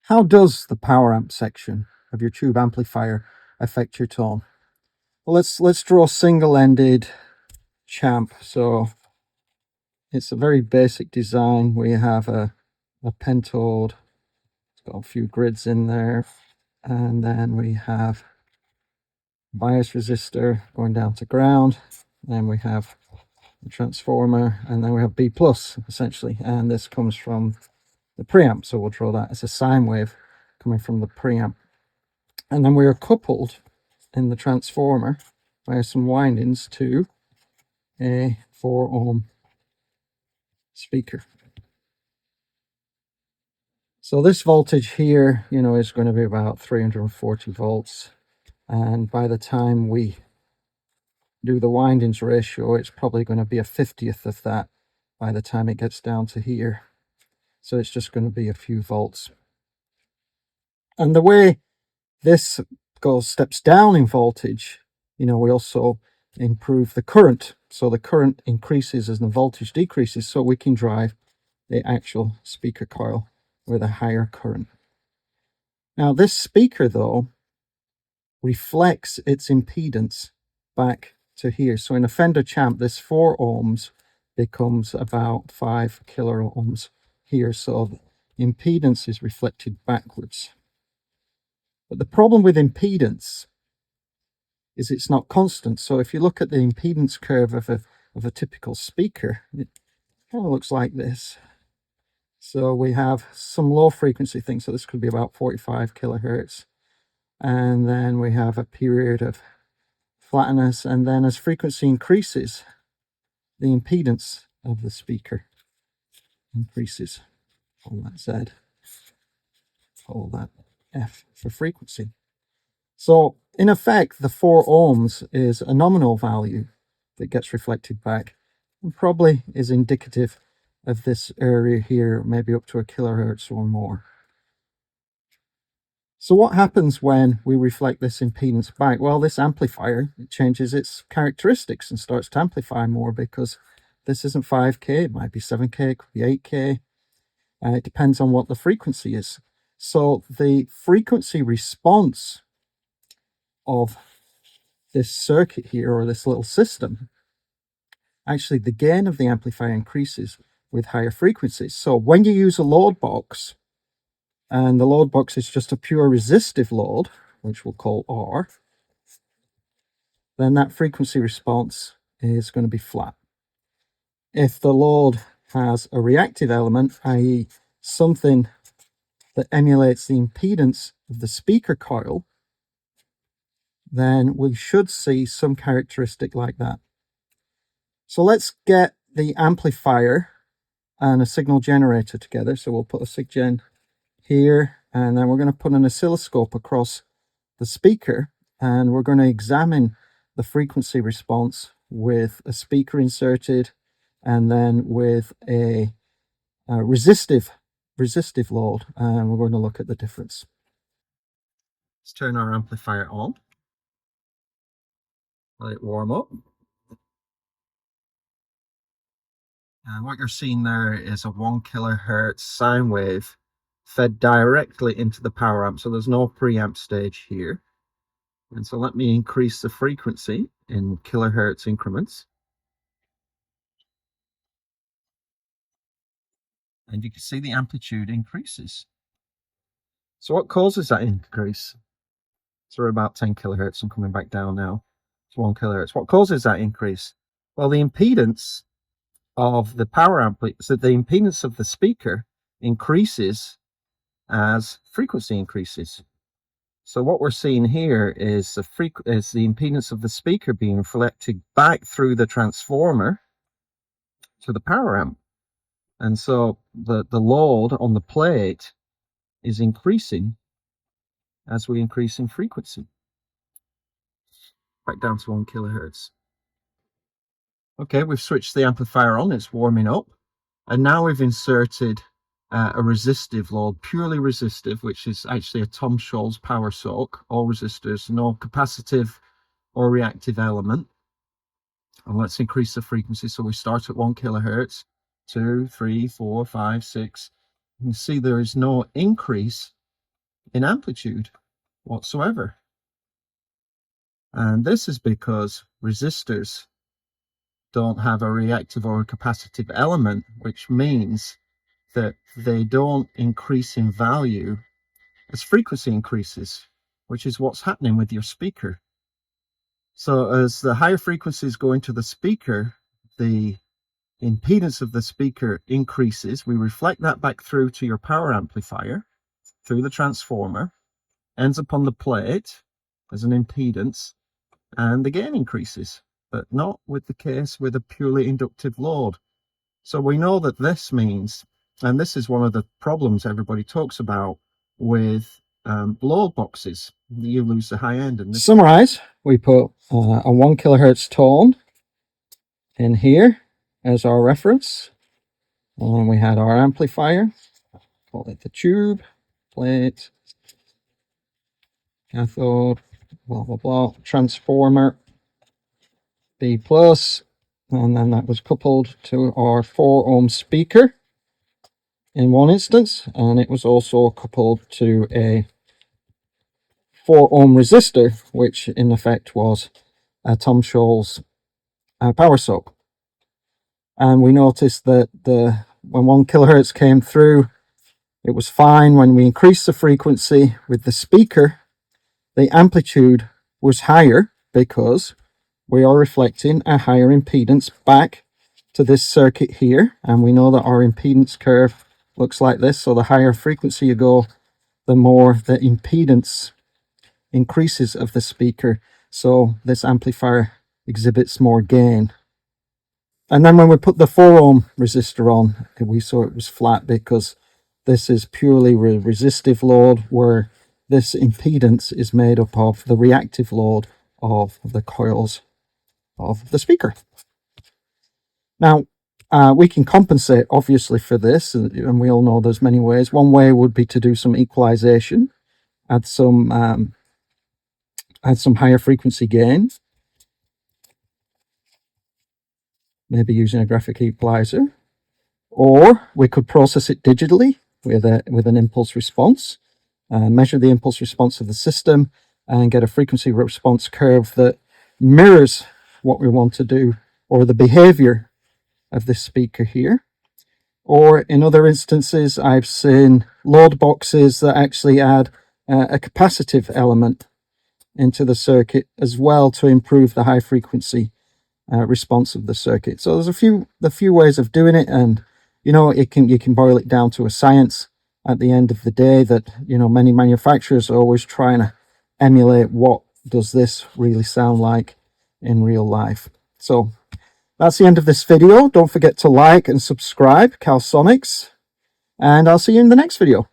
How does the power amp section of your tube amplifier affect your tone? Well, let's draw a single-ended champ. So it's a very basic design. We have a pentode. It's got a few grids in there, and then we have bias resistor going down to ground. Then we have the transformer, and then we have B plus essentially, and this comes from the preamp, so we'll draw that as a sine wave coming from the preamp. And then we are coupled in the transformer by some windings to a 4 ohm speaker. So this voltage here, is going to be about 340 volts, and by the time we do the windings ratio, it's probably going to be a 50th of that by the time it gets down to here. So it's just going to be a few volts. And the way this steps down in voltage, we also improve the current. So the current increases as the voltage decreases, so we can drive the actual speaker coil with a higher current. Now this speaker though reflects its impedance back to here. So in a Fender champ, this 4 ohms becomes about 5 kilo ohms here. So the impedance is reflected backwards. But the problem with impedance is it's not constant. So if you look at the impedance curve of a typical speaker, it kind of looks like this. So we have some low frequency things. So this could be about 45 kilohertz. And then we have a period of flatness. And then as frequency increases, the impedance of the speaker increases. Call that Z. Call that F for frequency. So in effect, the 4 ohms is a nominal value that gets reflected back and probably is indicative of this area here, maybe up to a kilohertz or more. So what happens when we reflect this impedance back? Well, this amplifier, it changes its characteristics and starts to amplify more, because this isn't 5K, it might be 7K, it could be 8K. It depends on what the frequency is. So the frequency response of this circuit here, or this little system, actually the gain of the amplifier increases with higher frequencies. So when you use a load box, and the load box is just a pure resistive load, which we'll call R, then that frequency response is going to be flat. If the load has a reactive element, i.e. something that emulates the impedance of the speaker coil, then we should see some characteristic like that. So let's get the amplifier and a signal generator together. So we'll put a SIGGEN here, and then we're going to put an oscilloscope across the speaker, and we're going to examine the frequency response with a speaker inserted, and then with a resistive load, and we're going to look at the difference. Let's turn our amplifier on, let it warm up. And what you're seeing there is a 1 kilohertz sine wave fed directly into the power amp. So there's no preamp stage here. And so let me increase the frequency in kilohertz increments. And you can see the amplitude increases. So what causes that increase? So we're about 10 kilohertz. I'm coming back down now. It's 1 kilohertz. What causes that increase? Well, the impedance of the power amp, so the impedance of the speaker increases as frequency increases. So what we're seeing here is the impedance of the speaker being reflected back through the transformer to the power amp. And so the load on the plate is increasing as we increase in frequency. Back down to 1 kilohertz. Okay, we've switched the amplifier on, it's warming up. And now we've inserted a resistive load, purely resistive, which is actually a Tom Scholl's power soak, all resistors, no capacitive or reactive element. And let's increase the frequency. So we start at 1 kilohertz, 2, 3, 4, 5, 6. You can see there is no increase in amplitude whatsoever. And this is because resistors don't have a reactive or a capacitive element, which means that they don't increase in value as frequency increases, which is what's happening with your speaker. So as the higher frequencies go into the speaker, the impedance of the speaker increases. We reflect that back through to your power amplifier, through the transformer, ends up on the plate as an impedance, and the gain increases, but not with the case with a purely inductive load. So we know that this means, and this is one of the problems everybody talks about with load boxes, you lose the high end. And to summarize, we put a 1 kilohertz tone in here as our reference, and we had our amplifier, call it the tube, plate, cathode, blah blah blah, transformer B plus, and then that was coupled to our 4 ohm speaker in one instance, and it was also coupled to a 4 ohm resistor, which in effect was Tom Scholl's power soak. And we noticed that when 1 kilohertz came through, it was fine. When we increased the frequency with the speaker, the amplitude was higher because we are reflecting a higher impedance back to this circuit here. And we know that our impedance curve looks like this. So the higher frequency you go, the more the impedance increases of the speaker. So this amplifier exhibits more gain. And then when we put the 4 ohm resistor on, we saw it was flat because this is purely resistive load, where this impedance is made up of the reactive load of the coils of the speaker. Now, we can compensate obviously for this, and we all know there's many ways. One way would be to do some equalization, add some higher frequency gain, maybe using a graphic equalizer, or we could process it digitally with an impulse response, measure the impulse response of the system, and get a frequency response curve that mirrors what we want to do, or the behavior of this speaker here. Or in other instances, I've seen load boxes that actually add a capacitive element into the circuit as well to improve the high frequency response of the circuit. So there's a few ways of doing it, and you know, you can boil it down to a science at the end of the day, that you know, many manufacturers are always trying to emulate what does this really sound like in real life. So that's the end of this video. Don't forget to like and subscribe, CalSonics, and I'll see you in the next video.